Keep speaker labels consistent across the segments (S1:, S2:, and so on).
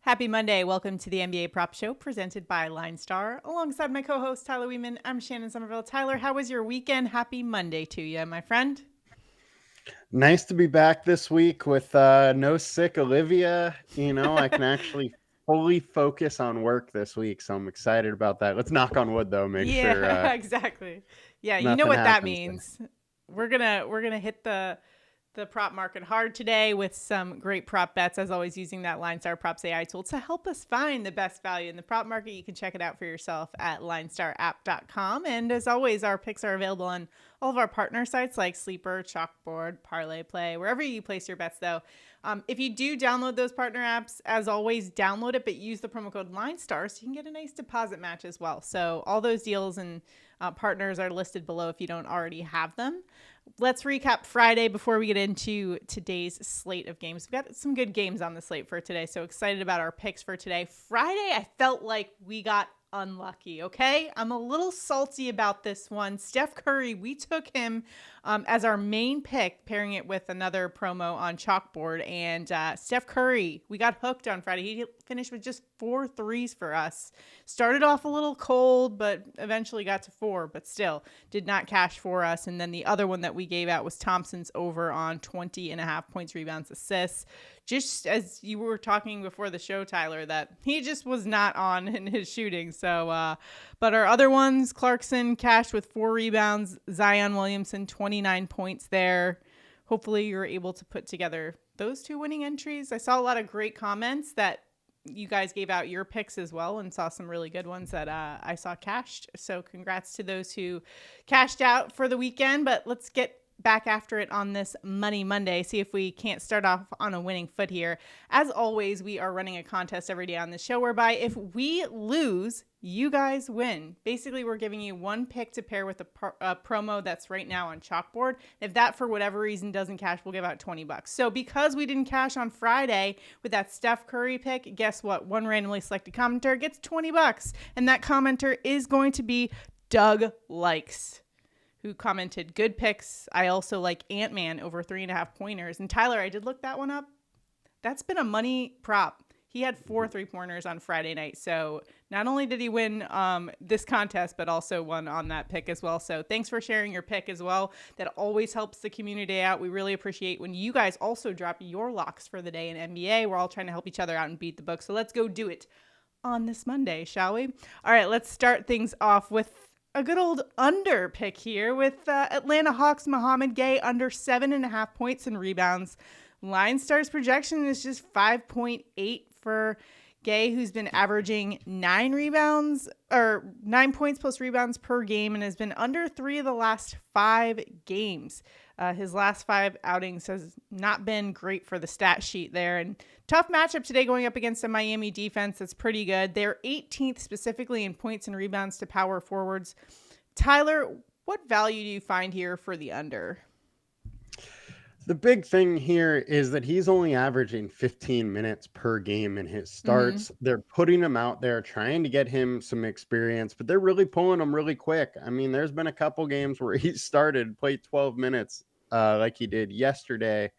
S1: Happy Monday. Welcome to the NBA Prop Show presented by LineStar. Alongside my co-host, Tyler Wiemann, I'm Shannon Sommerville. Tyler, how was your weekend? Happy Monday to you, my friend.
S2: Nice to be back this week with no sick Olivia. I can actually fully focus on work this week, so I'm excited about that. Let's knock on wood, though. Make sure
S1: Yeah, exactly. Yeah, you know
S2: nothing
S1: what that
S2: happens there.
S1: means. We're gonna hit the prop market hard today with some great prop bets, as always, using that LineStar Props AI tool to help us find the best value in the prop market. You can check it out for yourself at linestarapp.com. And as always, our picks are available on all of our partner sites like Sleeper, Chalkboard, Parlay Play, wherever you place your bets, though. If you do download those partner apps, as always, download it, but use the promo code LineStar so you can get a nice deposit match as well. So all those deals and partners are listed below if you don't already have them. Let's recap Friday before we get into today's slate of games. We've got some good games on the slate for today, so excited about our picks for today. Friday, I felt like we got unlucky, okay? I'm a little salty about this one. Steph Curry, we took him as our main pick, pairing it with another promo on Chalkboard. And Steph Curry, we got hooked on Friday. He finished with just 4 threes for us. Started off a little cold, but eventually got to 4, but still did not cash for us. And then the other one that we gave out was Thompson's over on 20.5 points, rebounds, assists. Just as you were talking before the show, Tyler, that he just was not on in his shooting. So, but our other ones, Clarkson cashed with 4 rebounds, Zion Williamson, 29 points there. Hopefully you're able to put together those 2 winning entries. I saw a lot of great comments that you guys gave out your picks as well and saw some really good ones that I saw cashed. So congrats to those who cashed out for the weekend, but let's get back after it on this Money Monday. See if we can't start off on a winning foot here. As always, we are running a contest every day on the show whereby if we lose, you guys win. Basically, we're giving you one pick to pair with a promo that's right now on Chalkboard. If that, for whatever reason, doesn't cash, we'll give out $20. So because we didn't cash on Friday with that Steph Curry pick, guess what? One randomly selected commenter gets $20. And that commenter is going to be Doug Likes, who commented, good picks. I also like Ant-Man over 3.5 pointers. And Tyler, I did look that one up. That's been a money prop. He had 4 3-pointers on Friday night. So not only did he win this contest, but also won on that pick as well. So thanks for sharing your pick as well. That always helps the community out. We really appreciate when you guys also drop your locks for the day in NBA. We're all trying to help each other out and beat the book. So let's go do it on this Monday, shall we? All right, let's start things off with a good old under pick here with Atlanta Hawks Mouhamed Gueye under 7.5 points and rebounds. LineStar's projection is just 5.8 for Gueye, who's been averaging 9 points plus rebounds per game and has been under 3 of the last 5 games. His last 5 outings has not been great for the stat sheet there. And tough matchup today going up against a Miami defense that's pretty good. They're 18th specifically in points and rebounds to power forwards. Tyler, what value do you find here for the under?
S2: The big thing here is that he's only averaging 15 minutes per game in his starts. Mm-hmm. They're putting him out there, trying to get him some experience, but they're really pulling him really quick. I mean, there's been a couple games where he played 12 minutes like he did yesterday.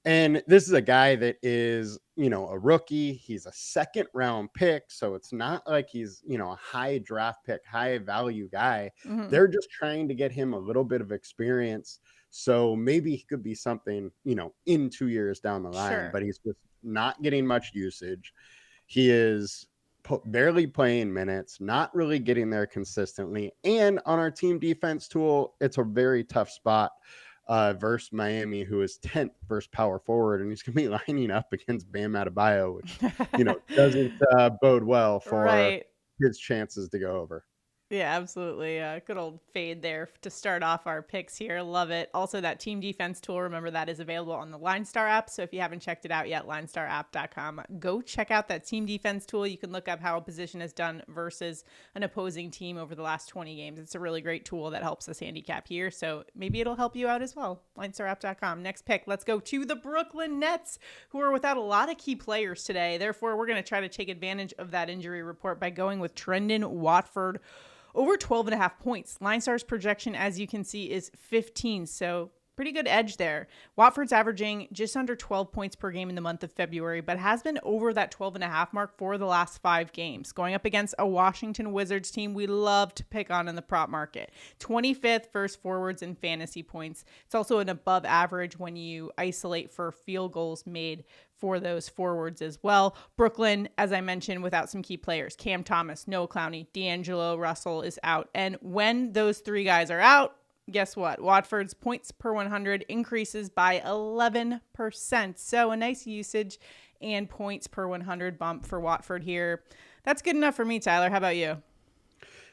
S2: And this is a guy that is, a rookie. He's a 2nd-round pick, so it's not like he's, a high draft pick, high value guy. Mm-hmm. They're just trying to get him a little bit of experience. So maybe he could be something, in 2 years down the line, sure. But he's just not getting much usage. He is barely playing minutes, not really getting there consistently. And on our team defense tool, it's a very tough spot versus Miami, who is 10th versus power forward. And he's going to be lining up against Bam Adebayo, which, doesn't bode well for his chances to go over.
S1: Yeah, absolutely. Good old fade there to start off our picks here. Love it. Also, that team defense tool, remember that is available on the LineStar app. So if you haven't checked it out yet, linestarapp.com. Go check out that team defense tool. You can look up how a position is done versus an opposing team over the last 20 games. It's a really great tool that helps us handicap here. So maybe it'll help you out as well. linestarapp.com. Next pick, let's go to the Brooklyn Nets, who are without a lot of key players today. Therefore, we're going to try to take advantage of that injury report by going with Trendon, Watford, over 12.5 points. LineStar's projection, as you can see, is 15. So pretty good edge there. Watford's averaging just under 12 points per game in the month of February, but has been over that 12.5 mark for the last 5 games. Going up against a Washington Wizards team we love to pick on in the prop market. 25th first forwards in fantasy points. It's also an above average when you isolate for field goals made for those forwards as well. Brooklyn, as I mentioned, without some key players. Cam Thomas, Noah Clowney, D'Angelo Russell is out. And when those 3 guys are out, guess what? Watford's points per 100 increases by 11%. So a nice usage and points per 100 bump for Watford here. That's good enough for me, Tyler. How about you?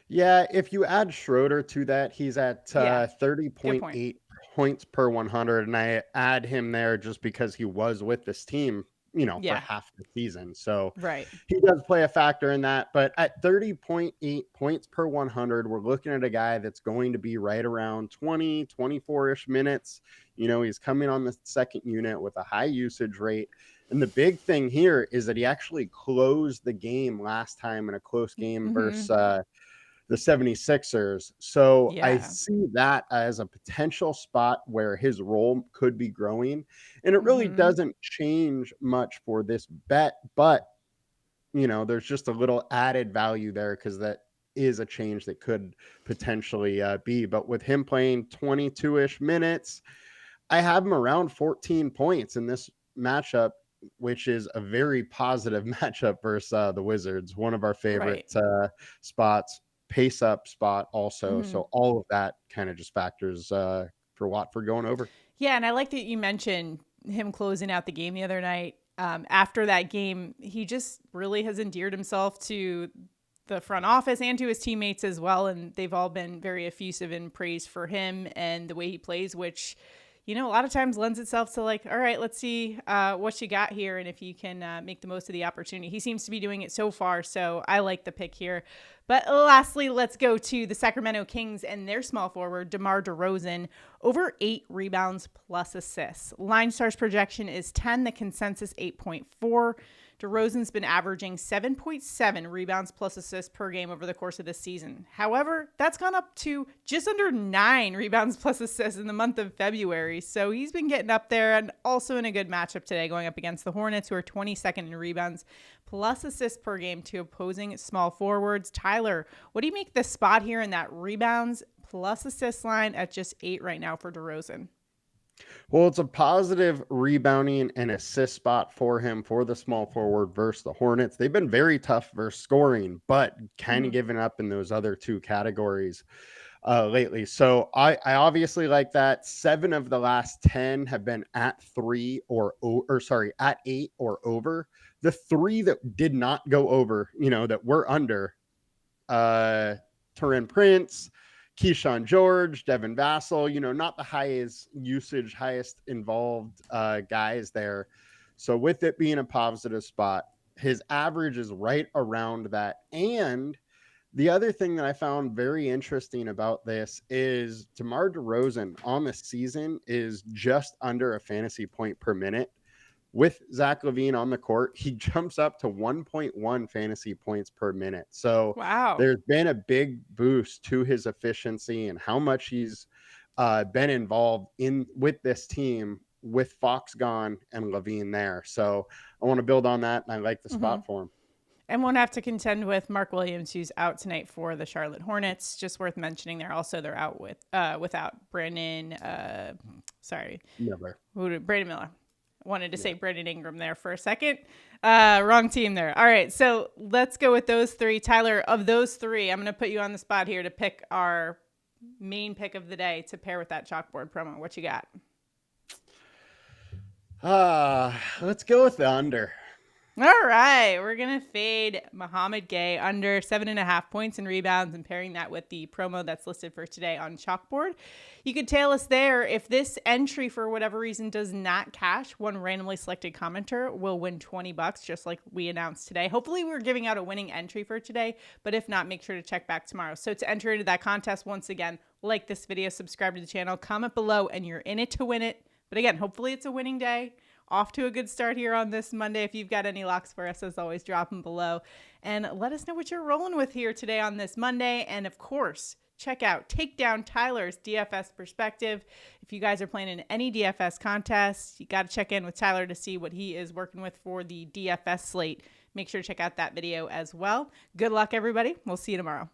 S2: Yeah, if you add Schroeder to that, he's at 30.8 points per 100, and I add him there just because he was with this team, for half the season. So he does play a factor in that. But at 30.8 points per 100, we're looking at a guy that's going to be right around 20, 24-ish minutes. He's coming on the second unit with a high usage rate. And the big thing here is that he actually closed the game last time in a close game versus the 76ers. So I see that as a potential spot where his role could be growing. And it really doesn't change much for this bet, but there's just a little added value there because that is a change that could potentially be. But with him playing 22-ish minutes, I have him around 14 points in this matchup, which is a very positive matchup versus the Wizards, one of our favorite spots. Pace up spot also. So all of that kind of just factors for Watford going over.
S1: Yeah, and I like that you mentioned him closing out the game the other night. After that game, he just really has endeared himself to the front office and to his teammates as well, and they've all been very effusive in praise for him and the way he plays, which a lot of times lends itself to like, all right, let's see what you got here and if you can make the most of the opportunity. He seems to be doing it so far, so I like the pick here. But lastly, let's go to the Sacramento Kings and their small forward, DeMar DeRozan, over 8 rebounds plus assists. LineStar's projection is 10, the consensus 8.4. DeRozan's been averaging 7.7 rebounds plus assists per game over the course of this season. However, that's gone up to just under 9 rebounds plus assists in the month of February. So he's been getting up there and also in a good matchup today going up against the Hornets, who are 22nd in rebounds plus assists per game to opposing small forwards. Tyler, what do you make the spot here in that rebounds plus assists line at just 8 right now for DeRozan?
S2: Well, it's a positive rebounding and assist spot for him for the small forward versus the Hornets. They've been very tough versus scoring, but kind of giving up in those other 2 categories lately. So I obviously like that. 7 of the last 10 have been at 8 or over. The 3 that did not go over, that were under, Taurean Prince, Keyshawn George, Devin Vassell, not the highest usage, highest involved guys there. So with it being a positive spot, his average is right around that. And the other thing that I found very interesting about this is DeMar DeRozan on the season is just under a fantasy point per minute. With Zach LaVine on the court, he jumps up to 1.1 fantasy points per minute. So there's been a big boost to his efficiency and how much he's been involved with this team with Fox gone and LaVine there. So I want to build on that, and I like the spot for him.
S1: And won't have to contend with Mark Williams, who's out tonight for the Charlotte Hornets. Just worth mentioning there. Also, they're out without Brandon. Brandon Miller. Wanted to say Brandon Ingram there for a second. Wrong team there. All right, so let's go with those 3. Tyler, of those 3, I'm going to put you on the spot here to pick our main pick of the day to pair with that chalkboard promo. What you got?
S2: Let's go with the under.
S1: All right, we're going to fade Mouhamed Gueye under 7.5 points and rebounds and pairing that with the promo that's listed for today on Chalkboard. You could tail us there. If this entry, for whatever reason, does not cash, one randomly selected commenter will win $20, just like we announced today. Hopefully, we're giving out a winning entry for today, but if not, make sure to check back tomorrow. So to enter into that contest, once again, like this video, subscribe to the channel, comment below, and you're in it to win it. But again, hopefully it's a winning day. Off to a good start here on this Monday. If you've got any locks for us, as always, drop them below. And let us know what you're rolling with here today on this Monday. And of course, check out Take Down Tyler's DFS perspective. If you guys are playing in any DFS contests, you got to check in with Tyler to see what he is working with for the DFS slate. Make sure to check out that video as well. Good luck, everybody. We'll see you tomorrow.